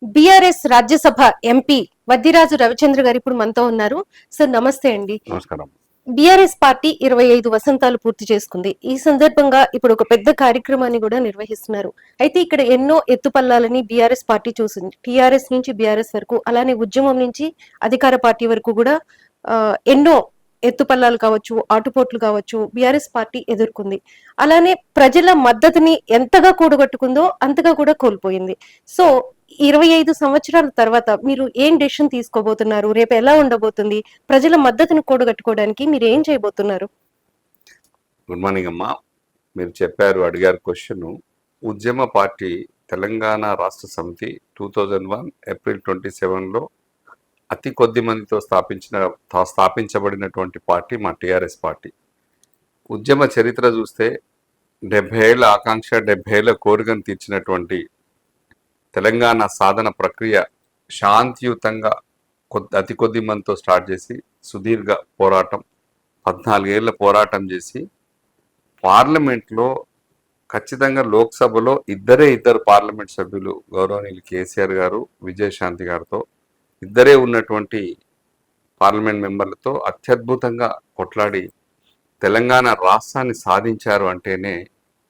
BRS Rajya Sabha MP Vaddiraju Ravichandra గారు ఇప్పుడు మనతో ఉన్నారు. సార్ నమస్తే అండి. నమస్కారం. బీఆర్ఎస్ పార్టీ 25 వసంతాలు పూర్తి చేసుకుంది. ఈ సందర్భంగా ఇప్పుడు ఒక పెద్ద కార్యక్రమాన్ని కూడా నిర్వహిస్తున్నారు. అయితే ఇక్కడ ఎన్నో ఎత్తుపల్లాలని బీఆర్ఎస్ పార్టీ చూసింది. టీఆర్ఎస్ నుంచి బీఆర్ఎస్ వరకు, అలానే ఉద్యమం నుంచి అధికార పార్టీ వరకు కూడా ఎన్నో ఎత్తుపల్లాలు కావచ్చు, ఆటుపోట్లు కావచ్చు, బీఆర్ఎస్ పార్టీ ఎదుర్కొంది. అలానే ప్రజల మద్దతుని ఎంతగా కూడగట్టుకుందో అంతగా కూడా కోల్పోయింది. సో 25 సంవత్సరాల తర్వాత మీరు ఏం డెసిషన్ తీసుకోబోతున్నారు? రేపు ఎలా ఉండబోతుంది? ప్రజల మద్దతును కూడగట్టుకోవడానికి మీరు ఏం చేయబోతున్నారు? గుడ్ మార్నింగ్ అమ్మా. మీరు చెప్పారు, అడిగారు క్వశ్చన్. ఉద్యమ పార్టీ తెలంగాణ రాష్ట్ర సమితి 2001 ఏప్రిల్ 27లో అతి కొద్ది మందితో స్థాపించబడినటువంటి పార్టీ మా టీఆర్ఎస్ పార్టీ. ఉద్యమ చరిత్ర చూస్తే 70 ఏళ్ల ఆకాంక్ష, 70 ఏళ్ల కోరికను తీర్చినటువంటి తెలంగాణ సాధన ప్రక్రియ శాంతియుతంగా అతి కొద్ది మందితో స్టార్ట్ చేసి సుదీర్ఘ పోరాటం, 14 ఏళ్ల పోరాటం చేసి పార్లమెంట్లో ఖచ్చితంగా లోక్సభలో ఇద్దరు పార్లమెంట్ సభ్యులు గౌరవనీయులు కేసీఆర్ గారు, విజయశాంతి గారితో ఇద్దరే ఉన్నటువంటి పార్లమెంట్ మెంబర్లతో అత్యద్భుతంగా కొట్లాడి తెలంగాణ రాష్ట్రాన్ని సాధించారు. అంటేనే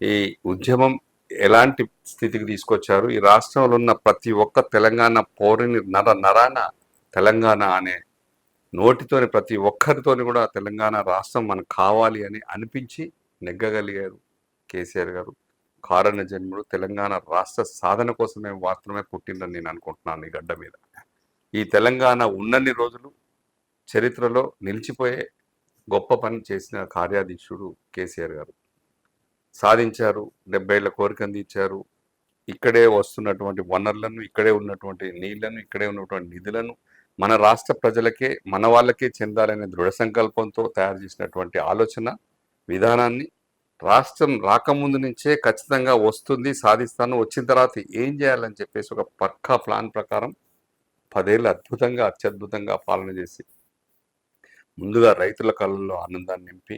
ఈ ఉద్యమం ఎలాంటి స్థితికి తీసుకొచ్చారు, ఈ రాష్ట్రంలో ఉన్న ప్రతి ఒక్క తెలంగాణ పౌరుని నరాన తెలంగాణ అనే నోటితోని ప్రతి ఒక్కరితోని కూడా తెలంగాణ రాష్ట్రం మనకు కావాలి అని అనిపించి నెగ్గగలిగారు కేసీఆర్ గారు. కారణ జన్ముడు తెలంగాణ రాష్ట్ర సాధన కోసమే మాత్రమే పుట్టిందని నేను అనుకుంటున్నాను ఈ గడ్డ మీద. ఈ తెలంగాణ ఉన్నన్ని రోజులు చరిత్రలో నిలిచిపోయే గొప్ప పని చేసిన కార్యాధీశుడు కేసీఆర్ గారు. సాధించారు, 70 ఏళ్ల కోరికను తీర్చారు. ఇక్కడే వస్తున్నటువంటి వనరులను, ఇక్కడే ఉన్నటువంటి నీళ్లను, ఇక్కడే ఉన్నటువంటి నిధులను మన రాష్ట్ర ప్రజలకే, మన వాళ్ళకే చెందాలనే దృఢ సంకల్పంతో తయారు చేసినటువంటి ఆలోచన విధానాన్ని రాష్ట్రం రాకముందు నుంచే ఖచ్చితంగా వస్తుంది, సాధిస్తాను, వచ్చిన తర్వాత ఏం చేయాలని చెప్పేసి ఒక పక్కా ప్లాన్ ప్రకారం 10 ఏళ్ళు అద్భుతంగా, అత్యద్భుతంగా పాలన చేసి ముందుగా రైతుల కళ్ళల్లో ఆనందాన్ని నింపి,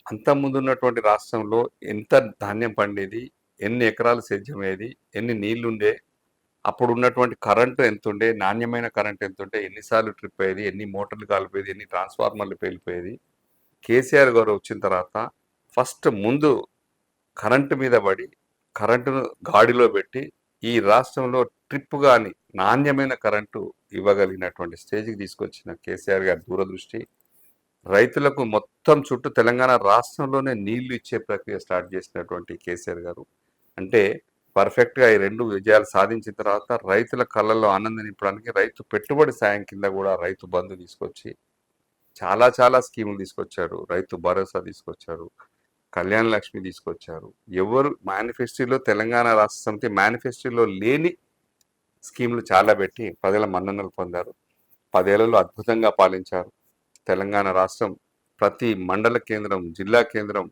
అంతకుముందు ఉన్నటువంటి రాష్ట్రంలో ఎంత ధాన్యం పండేది, ఎన్ని ఎకరాలు సేద్యమయ్యేది, ఎన్ని నీళ్లుండే, అప్పుడు ఉన్నటువంటి కరెంటు ఎంత ఉండే, నాణ్యమైన కరెంటు ఎంత ఉంటే, ఎన్నిసార్లు ట్రిప్ అయ్యేది, ఎన్ని మోటార్లు కాలిపోయేది, ఎన్ని ట్రాన్స్ఫార్మర్లు పేలిపోయేది. కేసీఆర్ గారు వచ్చిన తర్వాత ఫస్ట్ ముందు కరెంటు మీద పడి కరెంటును గాడిలో పెట్టి ఈ రాష్ట్రంలో ట్రిప్ కానీ నాణ్యమైన కరెంటు ఇవ్వగలిగినటువంటి స్టేజ్కి తీసుకొచ్చిన కేసీఆర్ గారి దూరదృష్టి, రైతులకు మొత్తం చుట్టూ తెలంగాణ రాష్ట్రంలోనే నీళ్లు ఇచ్చే ప్రక్రియ స్టార్ట్ చేసినటువంటి కేసీఆర్ గారు అంటే పర్ఫెక్ట్గా ఈ 2 విజయాలు సాధించిన తర్వాత రైతుల కళ్ళల్లో ఆనందం నింపడానికి రైతు పెట్టుబడి సాయం కింద కూడా రైతు బంధు తీసుకొచ్చి చాలా స్కీములు తీసుకొచ్చారు. రైతు భరోసా తీసుకొచ్చారు, కళ్యాణ లక్ష్మి తీసుకొచ్చారు. ఎవరు మేనిఫెస్టోలో, తెలంగాణ రాష్ట్ర సమితి మేనిఫెస్టోలో లేని స్కీములు చాలా పెట్టి ప్రజల మన్ననలు పొందారు. 10 ఏళ్లలో అద్భుతంగా పాలించారు. తెలంగాణ రాష్ట్రం ప్రతి మండల కేంద్రం, జిల్లా కేంద్రం,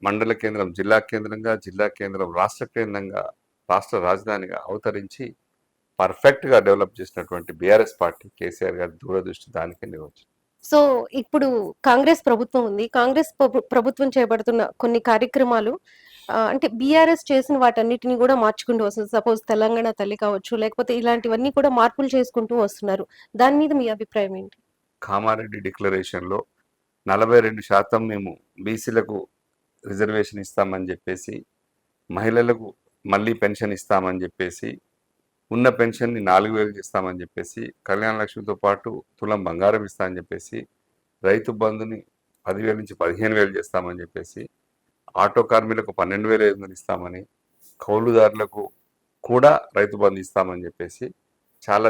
మండల కేంద్రం జిల్లా కేంద్రంగా, జిల్లా కేంద్రం రాష్ట్ర కేంద్రంగా, రాష్ట్ర రాజధానిగా అవతరించి పర్ఫెక్ట్గా డెవలప్ చేసినటువంటి బీఆర్ఎస్ పార్టీ కేసీఆర్ గారి దూరదృష్టి దానికే నిర్వహించింది. సో ఇప్పుడు కాంగ్రెస్ ప్రభుత్వం ఉంది. కాంగ్రెస్ ప్రభుత్వం చేపడుతున్న కొన్ని కార్యక్రమాలు అంటే బీఆర్ఎస్ చేసిన వాటన్నిటిని కూడా మార్చుకుంటూ వస్తుంది. సపోజ్ తెలంగాణ తల్లి కావచ్చు, లేకపోతే ఇలాంటివన్నీ కూడా మార్పులు చేసుకుంటూ వస్తున్నారు. దాని మీద మీ అభిప్రాయం ఏంటి? కామారెడ్డి డిక్లరేషన్లో 42% మేము బీసీలకు రిజర్వేషన్ ఇస్తామని చెప్పేసి, మహిళలకు మళ్ళీ పెన్షన్ ఇస్తామని చెప్పేసి, ఉన్న పెన్షన్ని 4,000 ఇస్తామని చెప్పేసి, కళ్యాణ లక్ష్మితో పాటు తులం బంగారం ఇస్తామని చెప్పేసి, రైతు బంధుని 10,000 నుంచి 15,000 చేస్తామని చెప్పేసి, ఆటో కార్మికులకు 12,500 ఇస్తామని, కౌలుదారులకు కూడా రైతు బంధు ఇస్తామని చెప్పేసి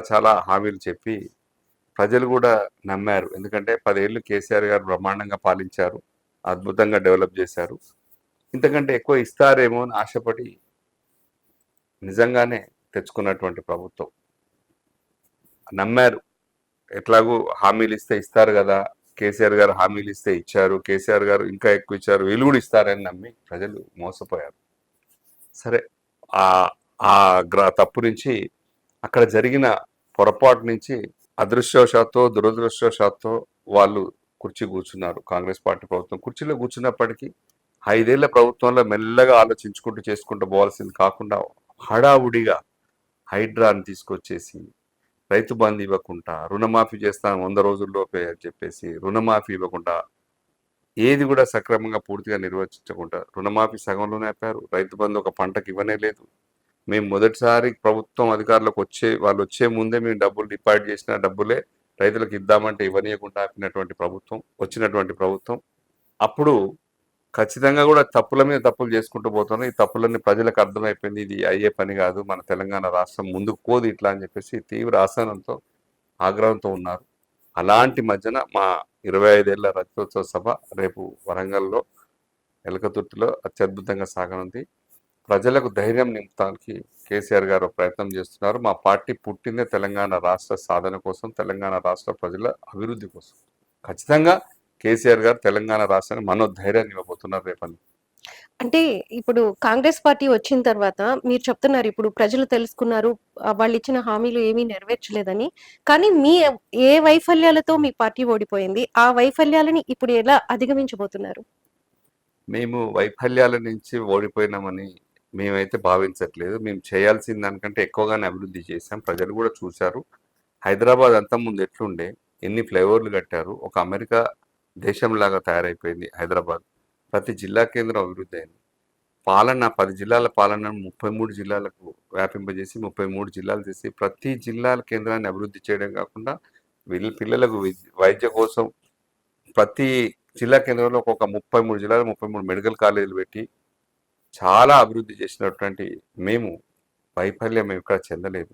చాలా హామీలు చెప్పి ప్రజలు కూడా నమ్మారు. ఎందుకంటే 10 ఏళ్ళు కేసీఆర్ గారు బ్రహ్మాండంగా పాలించారు, అద్భుతంగా డెవలప్ చేశారు, ఇంతకంటే ఎక్కువ ఇస్తారేమో అని ఆశపడి నిజంగానే తెచ్చుకున్నటువంటి ప్రభుత్వం. నమ్మారు, ఎట్లాగూ హామీలు ఇస్తే ఇస్తారు కదా, కేసీఆర్ గారు హామీలు ఇస్తే ఇచ్చారు, కేసీఆర్ గారు ఇంకా ఎక్కువ ఇచ్చారు, వీళ్ళు కూడా ఇస్తారని నమ్మి ప్రజలు మోసపోయారు. సరే, ఆ తప్పు నుంచి, అక్కడ జరిగిన పొరపాటు నుంచి అదృష్టవశాత్తు దురదృష్టవశాత్తు వాళ్ళు కుర్చీ కూర్చున్నారు. కాంగ్రెస్ పార్టీ ప్రభుత్వం కుర్చీలో కూర్చున్నప్పటికీ 5 ఏళ్ల ప్రభుత్వంలో మెల్లగా ఆలోచించుకుంటూ చేసుకుంటూ పోవాల్సింది కాకుండా హడావుడిగా హైడ్రాని తీసుకొచ్చేసి రైతు బంధు ఇవ్వకుండా, రుణమాఫీ చేస్తాను 100 రోజుల్లోపే అని చెప్పేసి రుణమాఫీ ఇవ్వకుండా, ఏది కూడా సక్రమంగా పూర్తిగా నిర్వహించకుండా రుణమాఫీ సగంలోనే ఆపారు. రైతు బంధు ఒక పంటకి ఇవ్వనే లేదు. మేము మొదటిసారి ప్రభుత్వం అధికారులకు వాళ్ళు వచ్చే ముందే మేము డబ్బులు డిపాజిట్ చేసిన డబ్బులే రైతులకు ఇద్దామంటే ఇవ్వనీయకుండా ఆపినటువంటి ప్రభుత్వం, వచ్చినటువంటి ప్రభుత్వం. అప్పుడు ఖచ్చితంగా కూడా తప్పుల మీద తప్పులు చేసుకుంటూ పోతున్నాం. ఈ తప్పులన్నీ ప్రజలకు అర్థమైపోయింది, ఇది అయ్యే పని కాదు, మన తెలంగాణ రాష్ట్రం ముందుకు పోదు ఇట్లా అని చెప్పేసి తీవ్ర అసహనంతో, ఆగ్రహంతో ఉన్నారు. అలాంటి మధ్యన మా 25 ఏళ్ల రజతోత్సవ సభ రేపు వరంగల్లో ఎలకతుర్తిలో అత్యద్భుతంగా సాగనుంది. ప్రజలకు ధైర్యం నింపడానికి కేసీఆర్ గారు ప్రయత్నం చేస్తున్నారు. మా పార్టీ పుట్టిందే తెలంగాణ రాష్ట్ర సాధన కోసం, తెలంగాణ రాష్ట్ర ప్రజల అభివృద్ధి కోసం. ఖచ్చితంగా కేసీఆర్ గారు తెలంగాణ రాష్ట్రానికి మనోధైర్యాన్ని ఇవ్వబోతున్నారు రేపని. అంటే ఇప్పుడు కాంగ్రెస్ పార్టీ వచ్చిన తర్వాత మీరు చెప్తున్నారు ఇప్పుడు ప్రజలు తెలుసుకున్నారు, వాళ్ళు ఇచ్చిన హామీలు ఏమీ నెరవేర్చలేదని. కానీ ఏ వైఫల్యాలతో మీ పార్టీ ఓడిపోయింది? ఆ వైఫల్యాలని ఇప్పుడు ఎలా అధిగమించబోతున్నారు? మేము వైఫల్యాల నుంచి ఓడిపోయినామని మేమైతే భావించట్లేదు. మేము చేయాల్సిన దానికంటే ఎక్కువగానే అభివృద్ధి చేశాం. ప్రజలు కూడా చూశారు. హైదరాబాద్ అంతకుముందు ఎట్లుండే, ఎన్ని ఫ్లైఓవర్లు కట్టారు, ఒక అమెరికా దేశంలాగా తయారైపోయింది హైదరాబాద్. ప్రతి జిల్లా కేంద్రం అభివృద్ధి అయింది. 10 జిల్లాల పాలనను 33 జిల్లాలకు వ్యాపింపజేసి 33 జిల్లాలు చేసి ప్రతి జిల్లాల కేంద్రాన్ని అభివృద్ధి చేయడం కాకుండా వీళ్ళ పిల్లలకు వైద్య కోసం ప్రతి జిల్లా కేంద్రంలో ఒక్కొక్క 33 జిల్లాలు 33 మెడికల్ కాలేజీలు పెట్టి చాలా అభివృద్ధి చేసినటువంటి మేము వైఫల్యం ఇక్కడ చెందలేదు.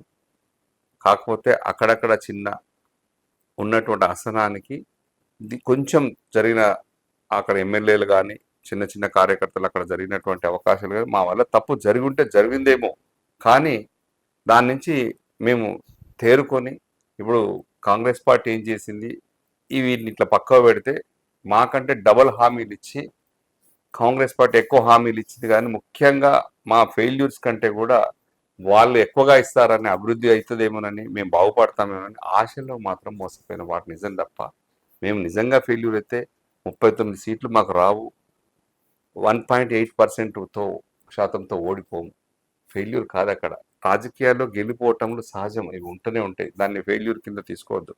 కాకపోతే అక్కడక్కడ చిన్న ఉన్నటువంటి అసహనానికి కొంచెం జరిగిన అక్కడ ఎమ్మెల్యేలు కానీ చిన్న చిన్న కార్యకర్తలు అక్కడ జరిగినటువంటి అవకాశాలు కానీ మా వల్ల తప్పు జరిగి ఉంటే జరిగిందేమో, కానీ దాని నుంచి మేము తేరుకొని ఇప్పుడు కాంగ్రెస్ పార్టీ ఏం చేసింది, వీటిని ఇట్లా పక్కకు పెడితే మాకంటే డబల్ హామీలు ఇచ్చి కాంగ్రెస్ పార్టీ ఎక్కువ హామీలు ఇచ్చింది, కానీ ముఖ్యంగా మా ఫెయిల్యూర్స్ కంటే కూడా వాళ్ళు ఎక్కువగా ఇస్తారని అభివృద్ధి అవుతుందేమోనని మేము బాగుపడతామేమోనని ఆశలో మాత్రం మోసపోయిన వాటి నిజం తప్ప మేము నిజంగా ఫెయిల్యూర్ అయితే 39 సీట్లు మాకు రావు, 1.8%తో శాతంతో ఓడిపోము. ఫెయిల్యూర్ కాదు అక్కడ. రాజకీయాల్లో గెలిపోవటంలో సహజం, ఇవి ఉంటూనే ఉంటాయి. దాన్ని ఫెయిల్యూర్ కింద తీసుకోవద్దు.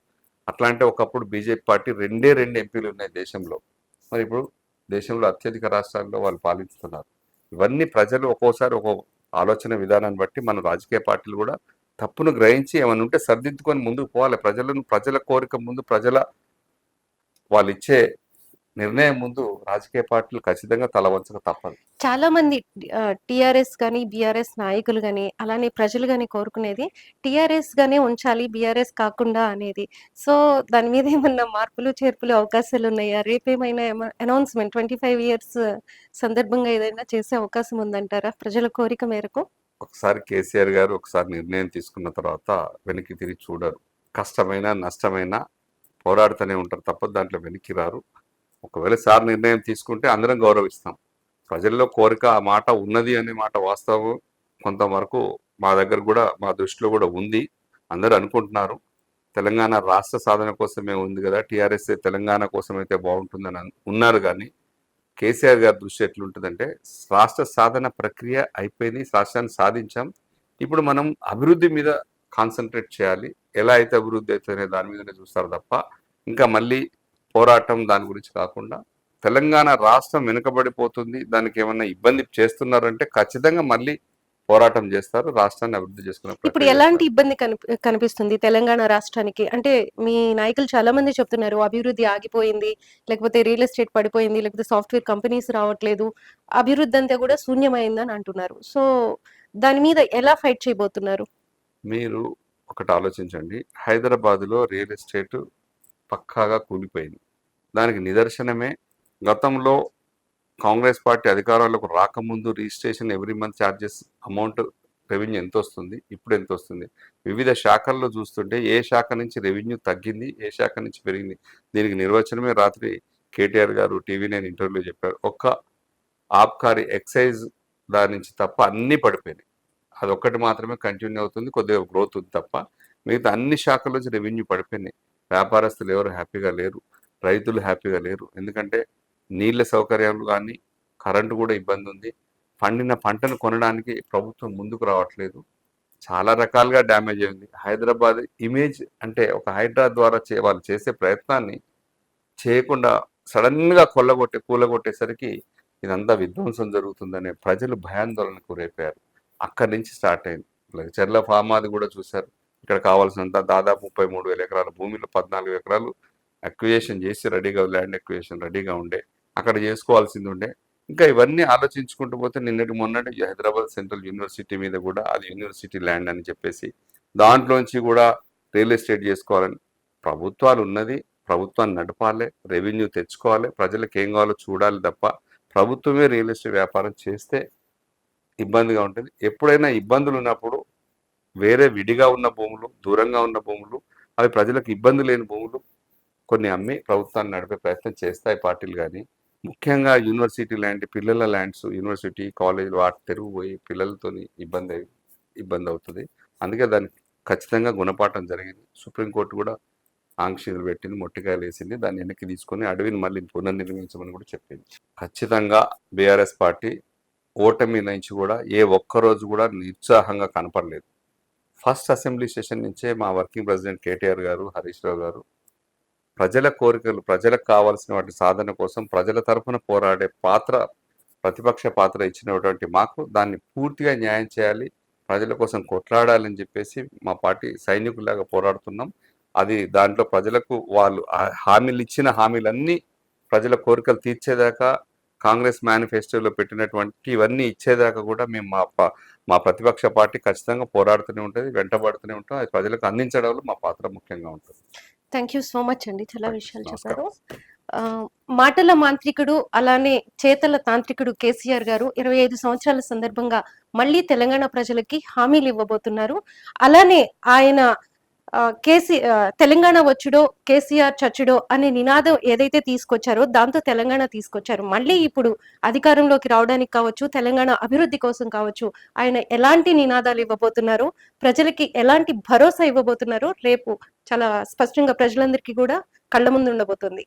అట్లా అంటే ఒకప్పుడు బీజేపీ పార్టీ 2 ఎంపీలు ఉన్నాయి దేశంలో. మరి ఇప్పుడు దేశంలో అత్యధిక రాష్ట్రాల్లో వాళ్ళు పాలిస్తున్నారు. ఇవన్నీ ప్రజలు ఒక్కోసారి ఒక్కో ఆలోచన విధానాన్ని బట్టి మన రాజకీయ పార్టీలు కూడా తప్పును గ్రహించి ఏమైనా ఉంటే సర్దిద్దుకొని ముందుకు పోవాలి. ప్రజల కోరిక ముందు, వాళ్ళు ఇచ్చే నిర్ణయం ముందు రాజకీయ పార్టీలు ఖచ్చితంగా తల వంచక తప్పదు. చాలా మంది టిఆర్ఎస్ కానీ బీఆర్ఎస్ నాయకులు కానీ అలానే ప్రజలు కానీ కోరుకునేది టిఆర్ఎస్ గానే ఉంచాలి, బీఆర్ఎస్ కాకుండా అనేది. సో దాని మీద ఏమన్నా మార్పులు చేర్పులు అవకాశాలు ఉన్నాయా? రేపేమైనా అనౌన్స్మెంట్ 25 ఇయర్స్ సందర్భంగా ఏదైనా చేసే అవకాశం ఉందంటారా ప్రజల కోరిక మేరకు? ఒకసారి కేసీఆర్ గారు ఒకసారి నిర్ణయం తీసుకున్న తర్వాత వెనక్కి తిరిగి చూడరు. కష్టమైనా నష్టమైనా పోరాడుతూనే ఉంటారు తప్ప దాంట్లో వెనక్కి రారు. ఒకవేళ సార్ నిర్ణయం తీసుకుంటే అందరం గౌరవిస్తాం. ప్రజల్లో కోరిక ఆ మాట ఉన్నది అనే మాట వాస్తవం కొంతవరకు మా దగ్గర కూడా, మా దృష్టిలో కూడా ఉంది. అందరూ అనుకుంటున్నారు తెలంగాణ రాష్ట్ర సాధన కోసమే ఉంది కదా, టీఆర్ఎస్ తెలంగాణ కోసం అయితే బాగుంటుందని ఉన్నారు. కానీ కేసీఆర్ గారి దృష్టి ఎట్లుంటుందంటే రాష్ట్ర సాధన ప్రక్రియ అయిపోయింది, రాష్ట్రాన్ని సాధించాం, ఇప్పుడు మనం అభివృద్ధి మీద కాన్సన్ట్రేట్ చేయాలి, ఎలా అయితే అభివృద్ధి అవుతుందనే దాని మీదనే చూస్తారు తప్ప ఇంకా మళ్ళీ పోరాటం దాని గురించి కాకుండా తెలంగాణ రాష్ట్రం వెనుకబడిపోతుంది, దానికి ఏమన్నా ఇబ్బంది చేస్తున్నారంటే ఖచ్చితంగా మళ్ళీ పోరాటం చేస్తారు, రాష్ట్రాన్ని అభివృద్ధి చేసుకునే ఇప్పుడు ఎలాంటి ఇబ్బంది కనిపిస్తుంది తెలంగాణ రాష్ట్రానికి? అంటే మీ నాయకులు చాలా మంది చెప్తున్నారు అభివృద్ధి ఆగిపోయింది, లేకపోతే రియల్ ఎస్టేట్ పడిపోయింది, లేకపోతే సాఫ్ట్వేర్ కంపెనీస్ రావట్లేదు, అభివృద్ధి అంతా కూడా శూన్యమైందని అంటున్నారు. సో దాని మీద ఎలా ఫైట్ చేయబోతున్నారు? మీరు ఒకటి ఆలోచించండి, హైదరాబాద్లో రియల్ ఎస్టేట్ పక్కాగా కూలిపోయింది. దానికి నిదర్శనమే గతంలో కాంగ్రెస్ పార్టీ అధికారంలోకి రాకముందు registration every month charges amount revenue ఎంత వస్తుంది, ఇప్పుడు ఎంత వస్తుంది, వివిధ శాఖల్లో చూస్తుంటే ఏ శాఖ నుంచి రెవెన్యూ తగ్గింది, ఏ శాఖ నుంచి పెరిగింది, దీనికి నిర్వచనమే రాత్రి కేటీఆర్ గారు టీవీ9 ఇంటర్వ్యూలో చెప్పారు. ఒక్క ఆబ్కారీ ఎక్సైజ్ దాని నుంచి తప్ప అన్నీ పడిపోయినాయి. అదొక్కటి మాత్రమే కంటిన్యూ అవుతుంది, కొద్దిగా గ్రోత్ ఉంది తప్ప మిగతా అన్ని శాఖల నుంచి రెవెన్యూ పడిపోయినాయి. వ్యాపారస్తులు ఎవరు హ్యాపీగా లేరు, రైతులు హ్యాపీగా లేరు. ఎందుకంటే నీళ్ళ సౌకర్యాలు కానీ కరెంటు కూడా ఇబ్బంది ఉంది. పండిన పంటను కొనడానికి ప్రభుత్వం ముందుకు రావట్లేదు. చాలా రకాలుగా డ్యామేజ్ అయింది. హైదరాబాద్ ఇమేజ్ అంటే ఒక హైడ్రా ద్వారా వాళ్ళు చేసే ప్రయత్నాన్ని చేయకుండా సడన్గా కూలగొట్టేసరికి ఇదంతా విధ్వంసం జరుగుతుందనే ప్రజలు భయాందోళనకు రేపారు. అక్కడి నుంచి స్టార్ట్ అయింది. చెర్ల ఫామాది కూడా చూశారు. ఇక్కడ కావాల్సినంత దాదాపు 33,000 ఎకరాల భూమిలో 14 ఎకరాలు అక్విజిషన్ చేసి రెడీగా, ల్యాండ్ అక్విజిషన్ రెడీగా ఉండే, అక్కడ చేసుకోవాల్సింది ఉండే. ఇంకా ఇవన్నీ ఆలోచించుకుంటూ పోతే మొన్నటి హైదరాబాద్ సెంట్రల్ యూనివర్సిటీ మీద కూడా అది యూనివర్సిటీ ల్యాండ్ అని చెప్పేసి దాంట్లోంచి కూడా రియల్ ఎస్టేట్ చేసుకోవాలని ప్రభుత్వాలు ఉన్నది, ప్రభుత్వాన్ని నడపాలి, రెవెన్యూ తెచ్చుకోవాలి, ప్రజలకు ఏం కావాలో చూడాలి తప్ప ప్రభుత్వమే రియల్ ఎస్టేట్ వ్యాపారం చేస్తే ఇబ్బందిగా ఉంటుంది. ఎప్పుడైనా ఇబ్బందులు ఉన్నప్పుడు వేరే విడిగా ఉన్న భూములు, దూరంగా ఉన్న భూములు, అవి ప్రజలకు ఇబ్బంది లేని భూములు కొన్ని అమ్మి ప్రభుత్వాన్ని నడిపే ప్రయత్నం చేస్తాయి పార్టీలు. కానీ ముఖ్యంగా యూనివర్సిటీ ల్యాండ్, పిల్లల ల్యాండ్స్, యూనివర్సిటీ కాలేజీలు వాటి తెరుగు పోయి పిల్లలతో ఇబ్బంది అవుతుంది. అందుకే దానికి ఖచ్చితంగా గుణపాఠం జరిగింది. సుప్రీంకోర్టు కూడా ఆంక్షలు పెట్టింది, మొట్టికాయలు వేసింది, దాన్ని వెనక్కి తీసుకొని అడవిని మళ్ళీ పునర్నిర్మించమని కూడా చెప్పింది. ఖచ్చితంగా బీఆర్ఎస్ పార్టీ ఓటమి నుంచి కూడా ఏ ఒక్కరోజు కూడా నిరుత్సాహంగా కనపడలేదు. ఫస్ట్ అసెంబ్లీ సెషన్ నుంచే మా వర్కింగ్ ప్రెసిడెంట్ కేటీఆర్ గారు, హరీష్ రావు గారు ప్రజల కోరికలు, ప్రజలకు కావాల్సిన వాటి సాధన కోసం ప్రజల తరఫున పోరాడే పాత్ర, ప్రతిపక్ష పాత్ర ఇచ్చినటువంటి మాకు దాన్ని పూర్తిగా న్యాయం చేయాలి, ప్రజల కోసం కొట్లాడాలని చెప్పేసి మా పార్టీ సైనికులాగా పోరాడుతున్నాం. అది దాంట్లో ప్రజలకు వాళ్ళు హామీలు ఇచ్చిన హామీలన్నీ ప్రజల కోరికలు తీర్చేదాకా, కాంగ్రెస్ మేనిఫెస్టోలో పెట్టినటువంటి ఇవన్నీ ఇచ్చేదాకా కూడా మేము మా ప్రతిపక్ష పార్టీ ఖచ్చితంగా పోరాడుతూనే ఉంటుంది, వెంటబడుతూనే ఉంటాం. అది ప్రజలకు అందించడంలో మా పాత్ర ముఖ్యంగా ఉంటుంది. థ్యాంక్ యూ సో మచ్ అండి, చాలా విషయాలు చెప్పారు. మాటల మాంత్రికుడు అలానే చేతల తాంత్రికుడు కేసీఆర్ గారు 25 సంవత్సరాల సందర్భంగా మళ్ళీ తెలంగాణ ప్రజలకి హామీలు ఇవ్వబోతున్నారు. అలానే ఆయన తెలంగాణ వచ్చుడో కేసీఆర్ చచ్చుడో అనే నినాదం ఏదైతే తీసుకొచ్చారో దాంతో తెలంగాణ తీసుకొచ్చారు. మళ్ళీ ఇప్పుడు అధికారంలోకి రావడానికి కావచ్చు, తెలంగాణ అభివృద్ధి కోసం కావచ్చు, ఆయన ఎలాంటి నినాదాలు ఇవ్వబోతున్నారో, ప్రజలకి ఎలాంటి భరోసా ఇవ్వబోతున్నారో రేపు చాలా స్పష్టంగా ప్రజలందరికీ కూడా కళ్ళ ముందు ఉండబోతుంది.